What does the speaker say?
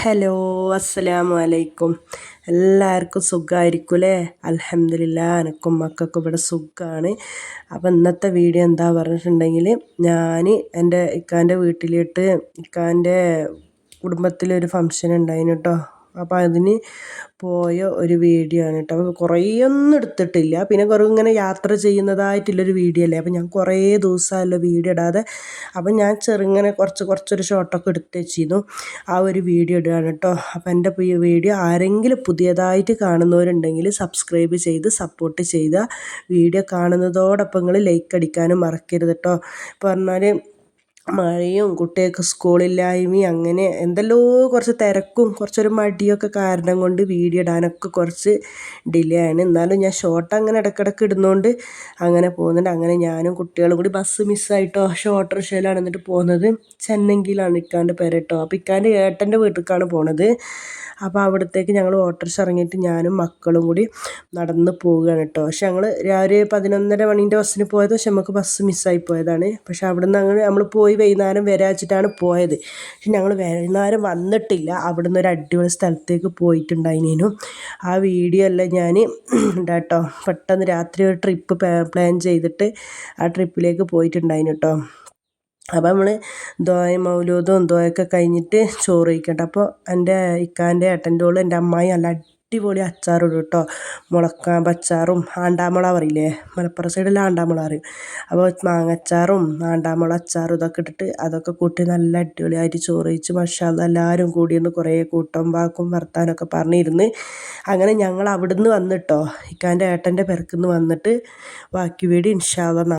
Hello, അസ്സലാമു അലൈക്കും. എല്ലാവർക്കും സുഖമായിരിക്കൂലേ? അൽഹംദുലില്ലാ, എനക്കും മക്കൾക്കും ഇവിടെ സുഖമാണ്. അപ്പോൾ ഇന്നത്തെ വീഡിയോ എന്താ പറഞ്ഞിട്ടുണ്ടെങ്കിൽ, ഞാൻ എൻ്റെ ഇക്കാൻ്റെ വീട്ടിലിട്ട് ഇക്കാൻ്റെ കുടുംബത്തിലൊരു ഫംഗ്ഷൻ ഉണ്ടായിന് കേട്ടോ. അപ്പോൾ അതിന് പോയ ഒരു വീഡിയോ ആണ് കേട്ടോ. അപ്പോൾ കുറേയൊന്നും എടുത്തിട്ടില്ല, പിന്നെ കുറേ ഇങ്ങനെ യാത്ര ചെയ്യുന്നതായിട്ടുള്ളൊരു വീഡിയോ അല്ലേ. അപ്പോൾ ഞാൻ കുറേ ദിവസമായല്ലോ വീഡിയോ ഇടാതെ. അപ്പം ഞാൻ ചെറുങ്ങനെ കുറച്ചൊരു ഷോട്ടൊക്കെ എടുത്ത് വെച്ചിരുന്നു. ആ ഒരു വീഡിയോ ഇടുകയാണ് കേട്ടോ. അപ്പോൾ എൻ്റെ വീഡിയോ ആരെങ്കിലും പുതിയതായിട്ട് കാണുന്നവരുണ്ടെങ്കിൽ സബ്സ്ക്രൈബ് ചെയ്ത് സപ്പോർട്ട് ചെയ്ത വീഡിയോ കാണുന്നതോടൊപ്പം നിങ്ങൾ ലൈക്ക് അടിക്കാനും മറക്കരുത് കേട്ടോ. പറഞ്ഞാൽ മഴയും കുട്ടികൾക്ക് സ്കൂളില്ലായ്മയും അങ്ങനെ എന്തെല്ലോ കുറച്ച് തിരക്കും കുറച്ചൊരു മടിയൊക്കെ കാരണം കൊണ്ട് വീഡിയോ ഇടാനൊക്കെ കുറച്ച് ഡിലേ ആണ്. എന്നാലും ഞാൻ ഷോർട്ട് അങ്ങനെ ഇടയ്ക്കിടയ്ക്ക് ഇടുന്നതുകൊണ്ട് അങ്ങനെ പോകുന്നുണ്ട്. അങ്ങനെ ഞാനും കുട്ടികളും കൂടി ബസ് മിസ്സായിട്ടോ. ഓട്ടോറിക്ഷയിലാണ് എന്നിട്ട് പോകുന്നത്. ചെന്നൈയിലാണ് ഇക്കാൻ്റെ പേര് കേട്ടോ. അപ്പോൾ ഇക്കാൻ്റെ ഏട്ടൻ്റെ വീട്ടിലേക്കാണ് പോണത്. അപ്പോൾ അവിടത്തേക്ക് ഞങ്ങൾ ഓട്ടോറിക്ഷ ഇറങ്ങിയിട്ട് ഞാനും മക്കളും കൂടി നടന്ന് പോവുകയാണ് കേട്ടോ. പക്ഷെ ഞങ്ങൾ രാവിലെ 11:30 മണീൻ്റെ ബസ്സിന് പോയത്. പക്ഷെ നമുക്ക് ബസ് മിസ്സായി പോയതാണ്. പക്ഷെ അവിടെ നിന്ന് അങ്ങനെ നമ്മൾ പോയി വൈകുന്നേരം വരാച്ചിട്ടാണ് പോയത്. പക്ഷെ ഞങ്ങൾ വൈകുന്നേരം വന്നിട്ടില്ല. അവിടെ നിന്ന് ഒരു അടിപൊളി സ്ഥലത്തേക്ക് പോയിട്ടുണ്ടായിരുന്നു. ആ വീഡിയോ എല്ലാം ഞാൻ കേട്ടോ. പെട്ടെന്ന് രാത്രി ഒരു ട്രിപ്പ് പ്ലാൻ ചെയ്തിട്ട് ആ ട്രിപ്പിലേക്ക് പോയിട്ടുണ്ടായിരുന്നു കേട്ടോ. അപ്പോൾ നമ്മൾ ദുആയും മൗലൂദും ദുആയൊക്കെ കഴിഞ്ഞിട്ട് ചോറ് കഴിക്കട്ടെ. അപ്പോൾ എൻ്റെ ഇക്കാൻ്റെ ഏട്ടൻ്റെ ഓളും എൻ്റെ അമ്മായി നല്ല അടിപൊളി അച്ചാറിടും കേട്ടോ. മുളക്കാമ്പ് അച്ചാറും ആണ്ടാമുള പറയില്ലേ, മലപ്പുറം സൈഡിൽ ആണ്ടാമുള അറിയും. അപ്പോൾ മാങ്ങച്ചാറും ആണ്ടാമുള അച്ചാറും ഇതൊക്കെ ഇട്ടിട്ട് അതൊക്കെ കൂട്ടി നല്ല അടിപൊളിയായിട്ട് ചോറ് കഴിച്ച് മാഷാ അല്ലാഹ് എല്ലാവരും കൂടിയിരുന്ന് കുറേ കൂട്ടം വാക്കും വർത്താനമൊക്കെ പറഞ്ഞിരുന്ന്. അങ്ങനെ ഞങ്ങൾ അവിടുന്ന് വന്നിട്ടോ, ഇക്കാൻ്റെ ഏട്ടൻ്റെ പെരക്കുന്ന് വന്നിട്ട് ബാക്കി വീഡിയോ ഇൻഷാ അല്ലാഹ്